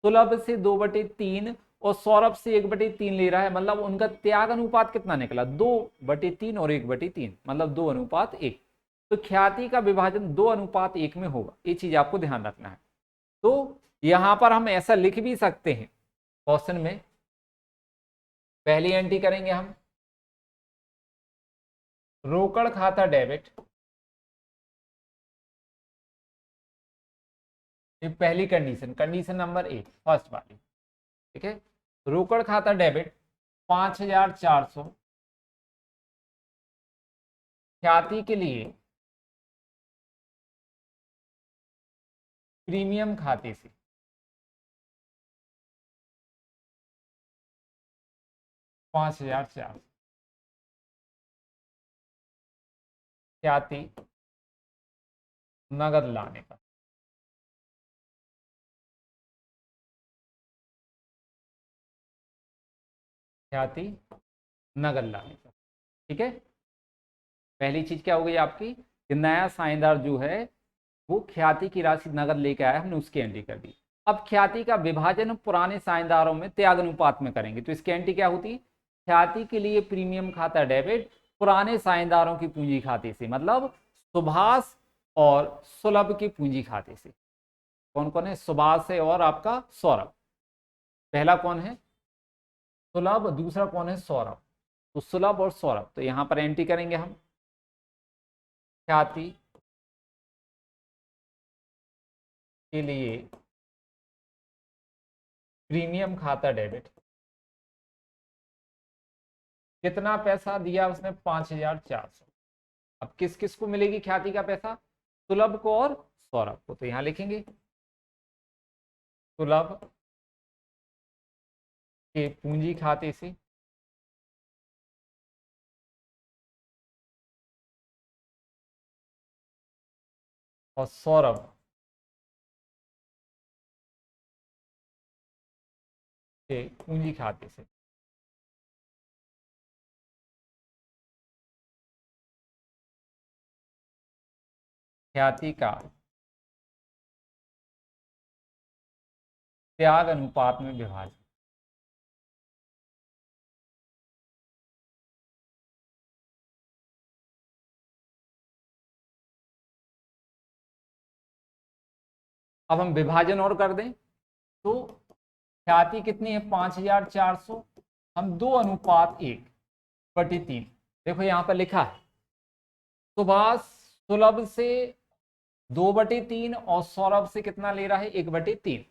सुलभ से 2/3 और सौरभ से 1/3 ले रहा है, मतलब उनका त्याग अनुपात कितना निकला? 2/3 और 1/3, मतलब 2:1। तो ख्याति का विभाजन 2:1 में होगा, ये चीज आपको ध्यान रखना है। तो यहां पर हम ऐसा लिख भी सकते हैं क्वेश्चन में, पहली एंट्री करेंगे हम, रोकड़ खाता डेबिट, ये पहली कंडीशन, कंडीशन नंबर 1 फर्स्ट वाली। ठीक है, रोकड़ खाता डेबिट 5,400 ख्याति के लिए प्रीमियम खाते से 5,400 ख्याति नगद लाने का। ख्याति नगद लाने का। ठीक है, पहली चीज क्या हो गई आपकी कि नया साझेदार जो है वो ख्याति की राशि नगद लेके आया, हमने उसकी एंट्री कर दी। अब ख्याति का विभाजन हम पुराने साझेदारों में त्याग अनुपात में करेंगे, तो इसकी एंट्री क्या होती? ख्याति के लिए प्रीमियम खाता डेबिट पुराने साझेदारों की पूंजी खाते से, मतलब सुभाष और सुलभ की पूंजी खाते से। कौन कौन है? सुभाष है और आपका सौरभ। पहला कौन है? सुलभ, दूसरा कौन है? सौरभ। तो सुलभ और सौरभ, तो यहां पर एंट्री करेंगे हम, ख्याति के लिए प्रीमियम खाता डेबिट। कितना पैसा दिया उसने? 5,400। अब किस किस को मिलेगी ख्याति का पैसा? सुलभ को और सौरभ को, तो यहां लिखेंगे सुलभ के पूंजी खाते से और सौरभ के पूंजी खाते से। ख्याति का त्याग अनुपात में विभाजन। अब हम विभाजन और कर दें तो ख्याति कितनी है? 5,400। हम 2:1/3, देखो यहां पर लिखा है सुभाष सुलभ से 2/3 और सौरभ से कितना ले रहा है, 1/3।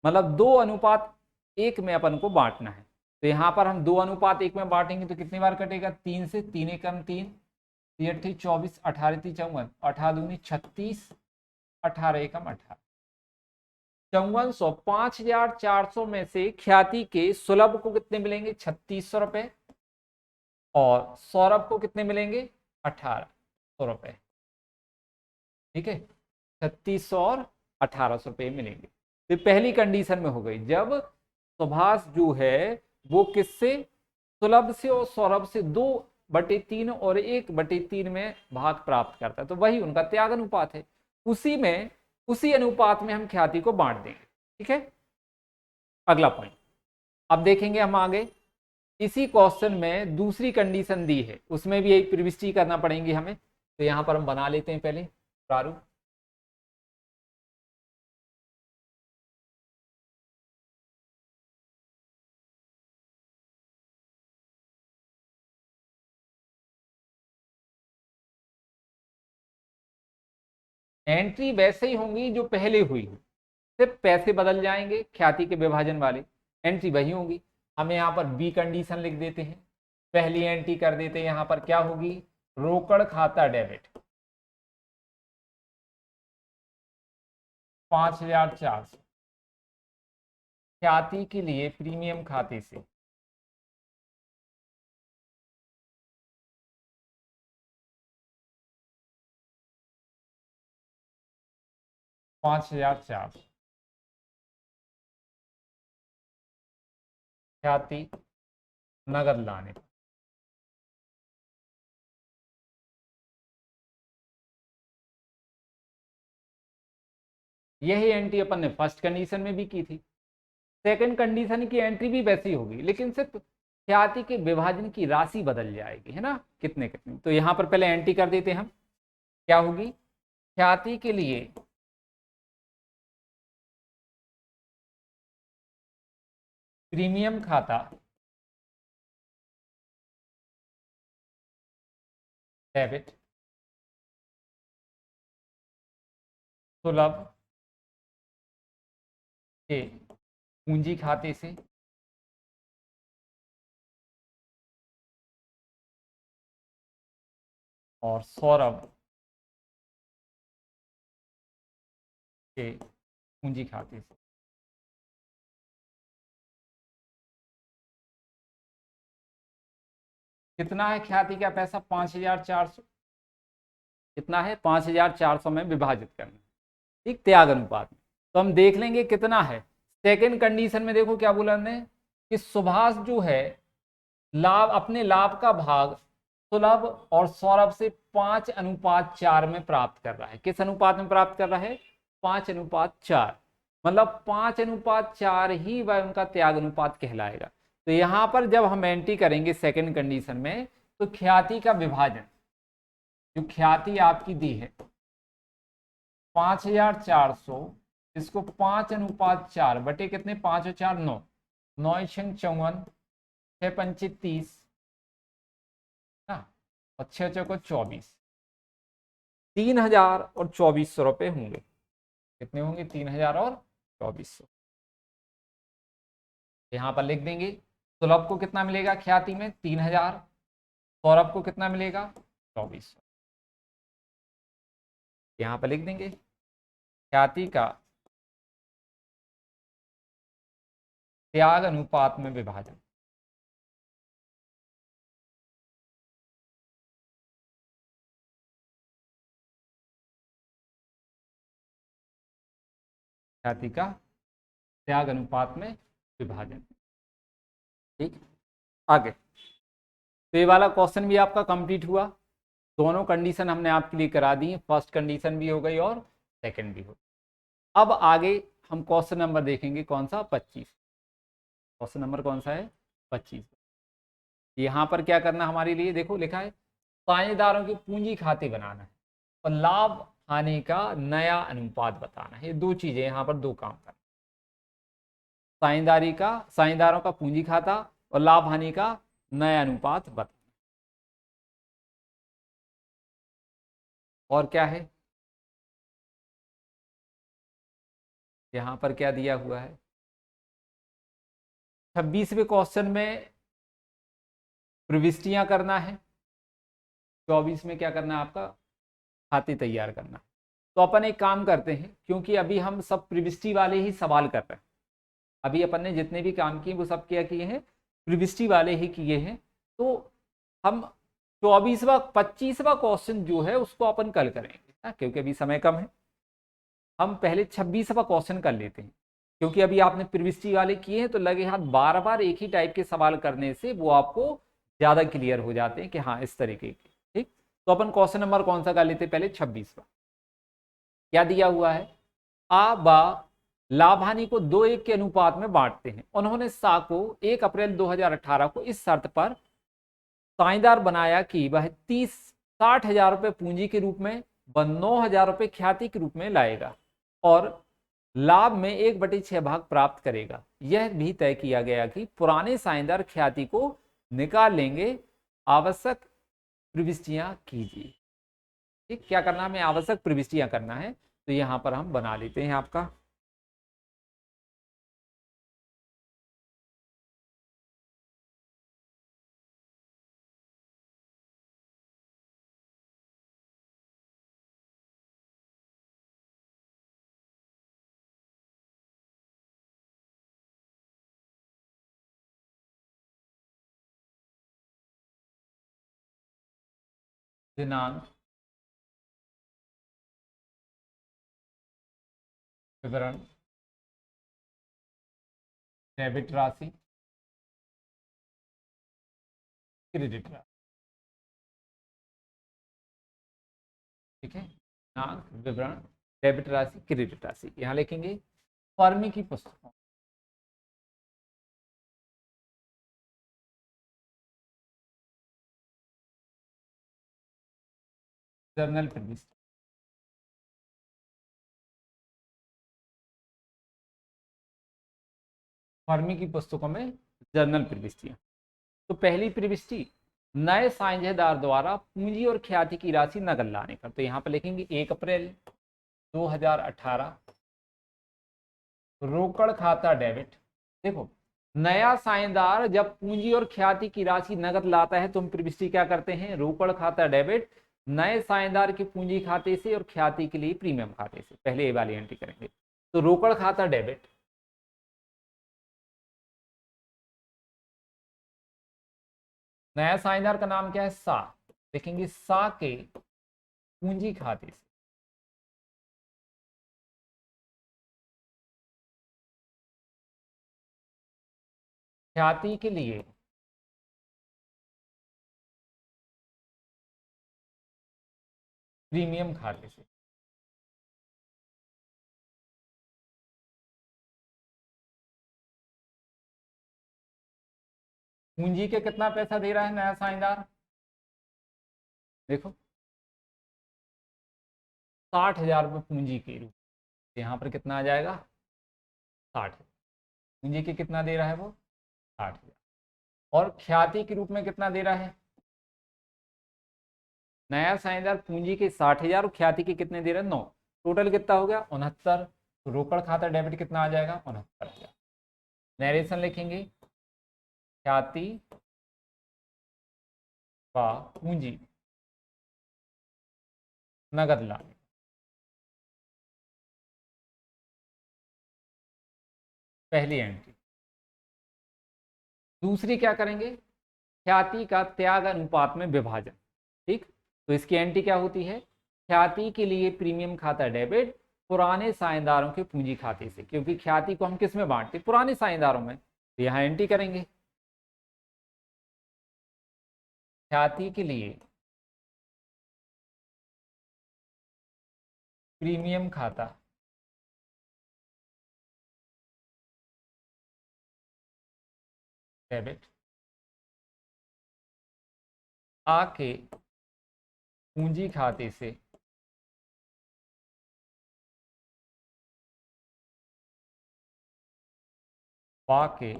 मतलब 2:1 में अपन को बांटना है। तो यहां पर हम 2:1 में बांटेंगे तो कितनी बार कटेगा, 3 से, 3 एकम 3, 3 24, 18 54, 18 36, 18 एकम 18, 5400। 5400 में से ख्याति के सुलभ को कितने मिलेंगे, 3600 रुपए, और सौरभ को कितने मिलेंगे, 1800 रुपए। ठीक है, 3600 और 1800 रुपये मिलेंगे। तो पहली कंडीशन में हो गई, जब सुभाष जो है वो किससे, सुलभ से और सौरभ से 2/3 और 1/3 में भाग प्राप्त करता है, तो वही उनका त्याग अनुपात है। उसी अनुपात में हम ख्याति को बांट देंगे। ठीक है, अगला पॉइंट अब देखेंगे हम आगे। इसी क्वेश्चन में दूसरी कंडीशन दी है, उसमें भी एक प्रविष्टि करना पड़ेगी हमें। तो यहां पर हम बना लेते हैं पहले प्रारूप। एंट्री वैसे ही होंगी जो पहले हुई, सिर्फ पैसे बदल जाएंगे, ख्याति के विभाजन वाले एंट्री वही होगी। हम यहाँ पर बी कंडीशन लिख देते हैं। पहली एंट्री कर देते हैं, यहाँ पर क्या होगी, रोकड़ खाता डेबिट 5400, ख्याति के लिए प्रीमियम खाते से 5400, ख्याति नगद लाने पर। यही एंट्री अपन ने फर्स्ट कंडीशन में भी की थी। सेकंड कंडीशन की एंट्री भी वैसी होगी, लेकिन सिर्फ ख्याति के विभाजन की राशि बदल जाएगी, है ना, कितने कितने। तो यहां पर पहले एंट्री कर देते हैं हम, क्या होगी, ख्याति के लिए प्रीमियम खाता डेबिट सुलभ के पूंजी खाते से और सौरभ के पूंजी खाते से। कितना है ख्याति का पैसा, 5400। कितना है, 5400 में विभाजित करना, ठीक, त्याग अनुपात में। तो हम देख लेंगे कितना है। सेकंड कंडीशन में देखो क्या बोला हमने, कि सुभाष जो है लाभ, अपने लाभ का भाग सुलभ और सौरभ से 5:4 में प्राप्त कर रहा है। किस अनुपात में प्राप्त कर रहा है, 5:4। मतलब 5:4 ही वह उनका त्याग अनुपात कहलाएगा। तो यहां पर जब हम एंट्री करेंगे सेकंड कंडीशन में, तो ख्याति का विभाजन, जो ख्याति आपकी दी है 5400, इसको 5:4 बटे कितने, 5 और 4 9, 9 6 54, 6 5 30 ना, और 6 चौको 24, 3000 और 2400 रुपए होंगे। कितने होंगे, 3000 और 2400। यहां पर लिख देंगे, सुलभ को कितना मिलेगा ख्याति में, 3000, सौरभ को कितना मिलेगा, 2400। यहां पर लिख देंगे ख्याति का त्याग अनुपात में विभाजन, ख्याति का त्याग अनुपात में विभाजन। ठीक, आगे। तो ये वाला क्वेश्चन भी आपका कंप्लीट हुआ। दोनों कंडीशन हमने आपके लिए करा दी, फर्स्ट कंडीशन भी हो गई और सेकंड भी हो गई। अब आगे हम क्वेश्चन नंबर देखेंगे, कौन सा, 25। क्वेश्चन नंबर कौन सा है, 25। यहाँ पर क्या करना हमारे लिए, देखो लिखा है साझेदारों की पूंजी खाते बनाना है और लाभ हानि का नया अनुपात बताना है। ये दो चीजें, यहाँ पर दो काम करना, साझेदारों का पूंजी खाता और लाभ हानि का नया अनुपात बताना। और क्या है, यहाँ पर क्या दिया हुआ है, 26वें क्वेश्चन में प्रविष्टियां करना है, 24 में क्या करना है आपका, खाते तैयार करना है। तो अपन एक काम करते हैं, क्योंकि अभी हम सब प्रविष्टि वाले ही सवाल कर रहे हैं, अभी अपन ने जितने भी काम किए वो सब क्या किए हैं, प्रविष्टि वाले ही किए हैं। तो हम 25वां क्वेश्चन जो है उसको अपन कल करेंगे ना, क्योंकि अभी समय कम है। हम पहले 26वां क्वेश्चन कर लेते हैं, क्योंकि अभी आपने प्रविष्टि वाले किए हैं तो लगे हाथ बार बार एक ही टाइप के सवाल करने से वो आपको ज्यादा क्लियर हो जाते हैं कि हाँ इस तरीके के। ठीक, तो अपन क्वेश्चन नंबर कौन सा कर लेते हैं, पहले 26वां। क्या दिया हुआ है, आ बा लाभ हानि को 2:1 के अनुपात में बांटते हैं। उन्होंने सा को 1 अप्रैल 2018 को इस शर्त पर साझेदार बनाया कि वह 60,000 रुपये पूंजी के रूप में व 9,000 रुपये ख्याति के रूप में लाएगा और लाभ में 1/6 भाग प्राप्त करेगा। यह भी तय किया गया कि पुराने साझेदार ख्याति को निकाल लेंगे। आवश्यक प्रविष्टियां कीजिए। ठीक, क्या करना है, हमें आवश्यक प्रविष्टियां करना है। तो यहां पर हम बना लेते हैं आपका दिनांक, विवरण, डेबिट राशि, क्रेडिट राशि। ठीक है, दिनांक, विवरण, डेबिट राशि, क्रेडिट राशि, यहां लिखेंगे। फर्मी की पुस्तकों, जर्नल प्रविष्टि, फर्मी की पुस्तकों में जर्नल प्रविष्टियां। तो पहली प्रविष्टि, नए साझेदार द्वारा पूंजी और ख्याति की राशि नकद लाने पर। तो यहां पर लिखेंगे 1 अप्रैल 2018, रोकड़ खाता डेबिट। देखो, नया साझेदार जब पूंजी और ख्याति की राशि नकद लाता है तो हम प्रविष्टि क्या करते हैं, रोकड़ खाता डेबिट, नए साझेदार की पूंजी खाते से और ख्याति के लिए प्रीमियम खाते से। पहले ये वाली एंट्री करेंगे। तो रोकड़ खाता डेबिट, नया साझेदार का नाम क्या है, सा, देखेंगे सा के पूंजी खाते से ख्याति के लिए प्रीमियम खाते से। पूंजी के कितना पैसा दे रहा है नया साझेदार, देखो 60,000 रुपये पूंजी के रूप में। यहाँ पर कितना आ जाएगा, 60। पूंजी के कितना दे रहा है वो, 60,000। और ख्याति के रूप में कितना दे रहा है, नया साझेदार पूंजी के 60,000 और ख्याति के कितने दे रहा है, 9। टोटल कितना हो गया, 69। तो रोकड़ खाता डेबिट कितना आ जाएगा, 69,000। नरेशन लिखेंगे, ख्याति व पूंजी नगद लाने, पहली एंट्री। दूसरी क्या करेंगे, ख्याति का त्याग अनुपात में विभाजन। ठीक, तो इसकी एंट्री क्या होती है, ख्याति के लिए प्रीमियम खाता डेबिट पुराने साझेदारों के पूंजी खाते से, क्योंकि ख्याति को हम किस में बांटते, पुराने साझेदारों में। तो यहां एंट्री करेंगे, ख्याति के लिए प्रीमियम खाता डेबिट आके पूंजी खाते से वाके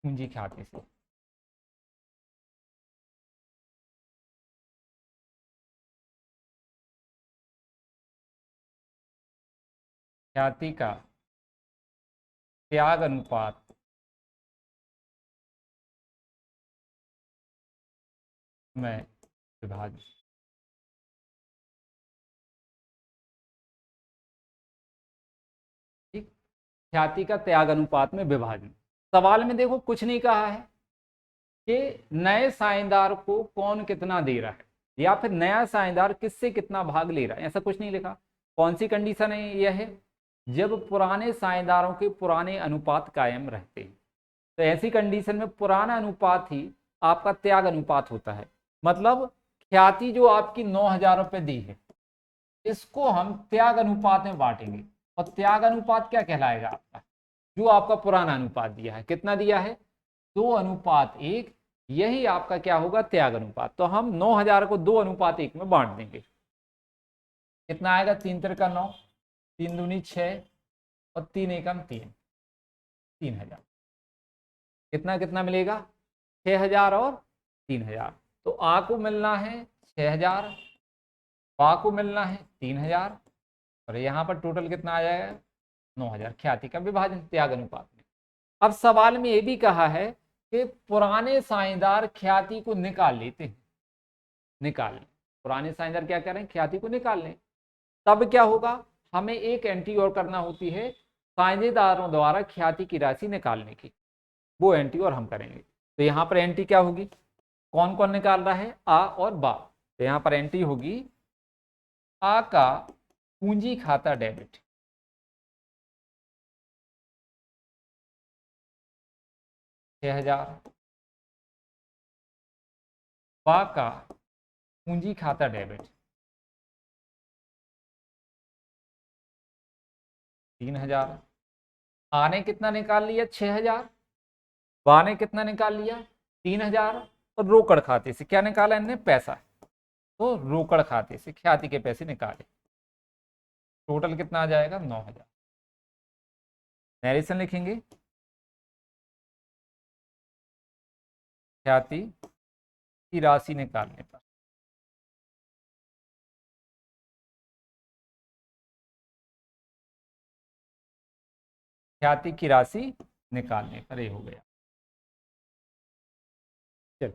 पूंजी खाते से। ख्याति का त्याग अनुपात में विभाजित। ठीक, ख्याति का त्याग अनुपात में विभाजन। सवाल में देखो कुछ नहीं कहा है कि नए साझेदार को कौन कितना दे रहा है या फिर नया साझेदार किससे कितना भाग ले रहा है, ऐसा कुछ नहीं लिखा। कौन सी कंडीशन है यह है, जब पुराने साझेदारों के पुराने अनुपात कायम रहते हैं। तो ऐसी कंडीशन में पुराना अनुपात ही आपका त्याग अनुपात होता है। मतलब ख्याति जो आपकी 9,000 रुपये दी है, इसको हम त्याग अनुपात में बांटेंगे और त्याग अनुपात क्या कहलाएगा आपका, जो आपका पुराना अनुपात दिया है, कितना दिया है 2:1, यही आपका क्या होगा त्याग अनुपात। तो हम 9,000 को 2:1 में बांट देंगे। कितना आएगा, 3 तिरका 9, 3 दूनी 6 और 3 एकम 3, 3,000। कितना कितना मिलेगा, 6,000 और 3,000। तो आ को मिलना है 6,000, बा को मिलना है 3,000 और यहाँ पर टोटल कितना आ जाएगा 9,000। ख्याति का विभाजन त्याग अनुपात में। अब सवाल में ये भी कहा है कि पुराने साझेदार ख्याति को निकाल लेते हैं, निकाल लें। पुराने साझेदार क्या कर रहे हैं, ख्याति को निकाल लें। तब क्या होगा, हमें एक एंट्री और करना होती है साझेदारों द्वारा ख्याति की राशि निकालने की, वो एंट्री और हम करेंगे। तो यहाँ पर एंट्री क्या होगी, कौन कौन निकाल रहा है, आ और बा। तो यहाँ पर एंट्री होगी आ का पूंजी खाता डेबिट, $6,000, बा का पूंजी खाता डेबिट 3,000। आ ने कितना निकाल लिया 6,000, बा ने कितना निकाल लिया 3,000 और रोकड़ खाते से क्या निकाला इनने, पैसा। तो रोकड़ खाते से ख्याति के पैसे निकाले, टोटल कितना आ जाएगा 9,000। नरेशन लिखेंगे, ख्याति की राशि निकालने पर ख्याति की राशि निकालने पर ये हो गया। चलो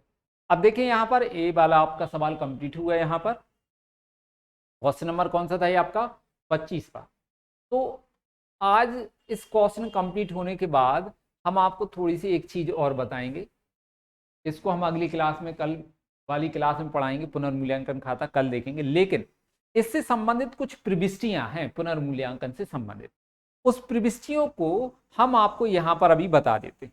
अब देखिए यहाँ पर ए वाला आपका सवाल कंप्लीट हुआ। यहाँ पर क्वेश्चन नंबर कौन सा था ये आपका 25वां। तो आज इस क्वेश्चन कंप्लीट होने के बाद हम आपको थोड़ी सी एक चीज और बताएंगे, इसको हम अगली क्लास में, कल वाली क्लास में पढ़ाएंगे। पुनर्मूल्यांकन खाता कल देखेंगे, लेकिन इससे संबंधित कुछ प्रविष्टियां हैं पुनर्मूल्यांकन से संबंधित, उस प्रविष्टियों को हम आपको यहाँ पर अभी बता देते हैं।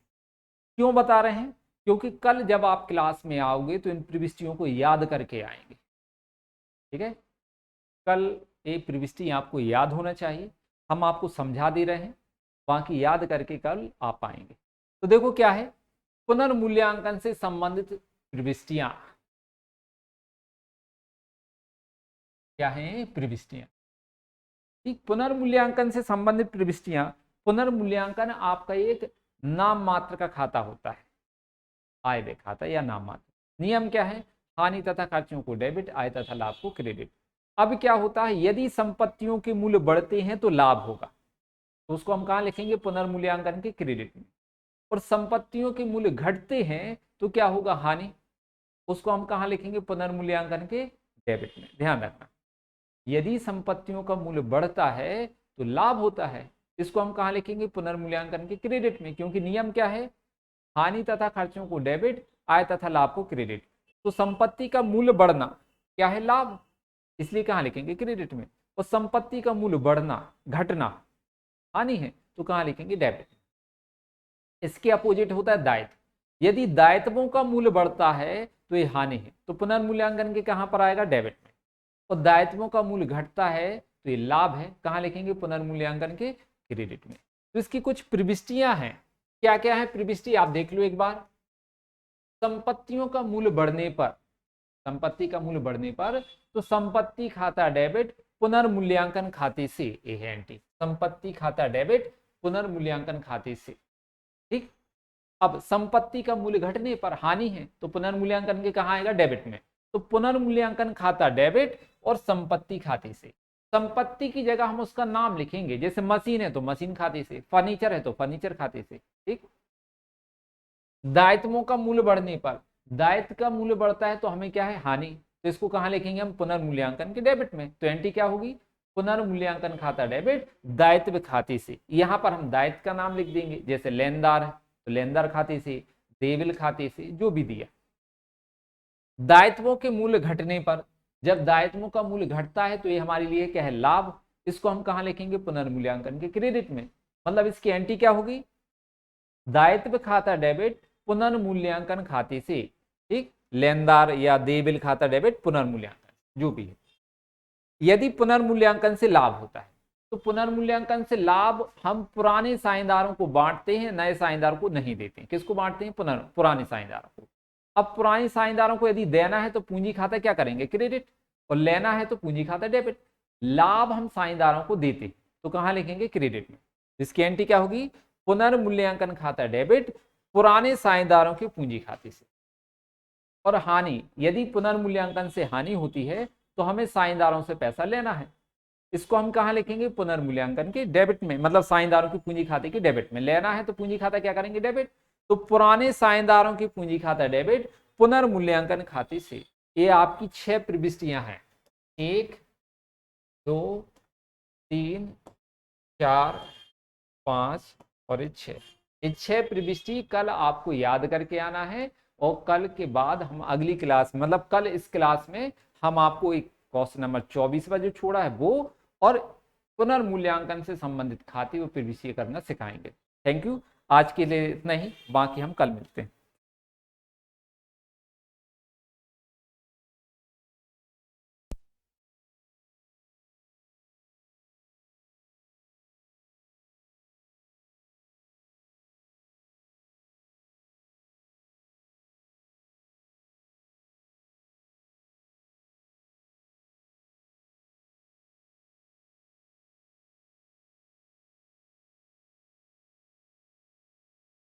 क्यों बता रहे हैं, क्योंकि कल जब आप क्लास में आओगे तो इन प्रविष्टियों को याद करके आएंगे। ठीक है, कल ये प्रविष्टि आपको याद होना चाहिए, हम आपको समझा दे रहे हैं, बाकी याद करके कल आप आएंगे। तो देखो क्या है, पुनर्मूल्यांकन से संबंधित प्रविष्टियां क्या हैं, प्रविष्टियां। ठीक, पुनर्मूल्यांकन से संबंधित प्रविष्टियां, पुनर्मूल्यांकन आपका एक नाम मात्र का खाता होता है, आय व्यय खाता या नाम मात्र। नियम क्या है, हानि तथा खर्चों को डेबिट, आय तथा लाभ को क्रेडिट। अब क्या होता है, यदि संपत्तियों के मूल्य बढ़ते हैं तो लाभ होगा, तो उसको हम कहाँ लिखेंगे, पुनर्मूल्यांकन के क्रेडिट में। और संपत्तियों के मूल्य घटते हैं तो क्या होगा, हानि, उसको हम कहाँ लिखेंगे, पुनर्मूल्यांकन के डेबिट में। ध्यान रखना, यदि संपत्तियों का मूल्य बढ़ता है तो लाभ होता है, इसको हम कहाँ लिखेंगे, पुनर्मूल्यांकन के क्रेडिट में, क्योंकि नियम क्या है, हानि तथा खर्चों को डेबिट, आय तथा लाभ को क्रेडिट। तो संपत्ति का मूल्य बढ़ना क्या है, लाभ, इसलिए कहाँ लिखेंगे, क्रेडिट में। और संपत्ति का मूल्य बढ़ना, घटना हानि है, तो कहाँ लिखेंगे, डेबिट। इसके अपोजिट होता है दायित्व। यदि दायित्वों का मूल्य बढ़ता है तो ये हानि है, तो पुनर्मूल्यांकन के कहाँ पर आएगा, डेबिट में। और दायित्वों का मूल्य घटता है तो ये लाभ है, कहाँ लिखेंगे, पुनर्मूल्यांकन के क्रेडिट में। तो इसकी कुछ प्रविष्टियां हैं, क्या क्या है प्रविष्टि, आप देख लो एक बार। संपत्तियों का मूल्य बढ़ने पर, संपत्ति का मूल्य बढ़ने पर तो संपत्ति खाता डेबिट पुनर्मूल्यांकन खाते से, ये है एंटी, संपत्ति खाता डेबिट पुनर्मूल्यांकन खाते से। ठीक, अब संपत्ति का मूल्य घटने पर हानि है तो पुनर्मूल्यांकन के कहाँ आएगा, डेबिट में। तो पुनर्मूल्यांकन खाता डेबिट और संपत्ति खाते से, संपत्ति की जगह हम उसका नाम लिखेंगे, जैसे मशीन है तो मशीन खाते से, फर्नीचर है तो फर्नीचर खाते से। ठीक। दायित्वों का मूल्य बढ़ने पर, दायित्व का मूल्य बढ़ता है तो हमें क्या है, हानि, तो इसको कहां लिखेंगे हम, पुनर्मूल्यांकन के डेबिट में। तो एंट्री क्या होगी, पुनर्मूल्यांकन खाता डेबिट दायित्व खाते से। यहां पर हम दायित्व का नाम लिख देंगे, जैसे लेनदार है तो लेनदार खाते से, देविल खाते से, जो भी दिया। दायित्वों के मूल्य घटने पर, जब दायित्वों का मूल्य घटता है तो ये हमारे लिए क्या है, लाभ। इसको हम कहां लिखेंगे, पुनर्मूल्यांकन के क्रेडिट में। मतलब इसकी एंट्री क्या होगी, दायित्व खाता डेबिट पुनर्मूल्यांकन खाते से। ठीक, लेनदार या देयबिल खाता डेबिट पुनर्मूल्यांकन, जो भी है। यदि पुनर्मूल्यांकन से लाभ होता है तो पुनर्मूल्यांकन से लाभ हम पुराने साझेदारों को बांटते हैं, नए साझेदार को नहीं देते हैं। किसको बांटते हैं, पुराने साझेदारों को। अब पुराने साझेदारों को यदि देना है तो पूंजी खाता क्या करेंगे, क्रेडिट, और लेना है तो पूंजी खाता डेबिट। लाभ हम साझेदारों को देते तो कहां लिखेंगे, क्रेडिट में। इसकी एंट्री क्या होगी, पुनर्मूल्यांकन खाता डेबिट पुराने साझेदारों के पूंजी खाते से। और हानि, यदि पुनर्मूल्यांकन से हानि होती है तो हमें साझेदारों से पैसा लेना है। इसको हम कहां लिखेंगे, पुनर्मूल्यांकन के डेबिट में, मतलब साझेदारों की पूंजी खाते के डेबिट में। लेना है तो पूंजी खाता क्या करेंगे, डेबिट। तो पुराने साझेदारों की पूंजी खाता डेबिट पुनर्मूल्यांकन खाते से। ये आपकी 6 प्रविष्टियां हैं, 1 2 3 4 5 और 6। ये 6 प्रविष्टि कल आपको याद करके आना है। और कल के बाद हम अगली क्लास, मतलब कल इस क्लास में हम आपको एक क्वेश्चन नंबर 24 जो छोड़ा है वो, और पुनर्मूल्यांकन से संबंधित खाते व प्रविष्टि करना सिखाएंगे। Thank you. आज के लिए इतना ही, बाकी हम कल मिलते हैं।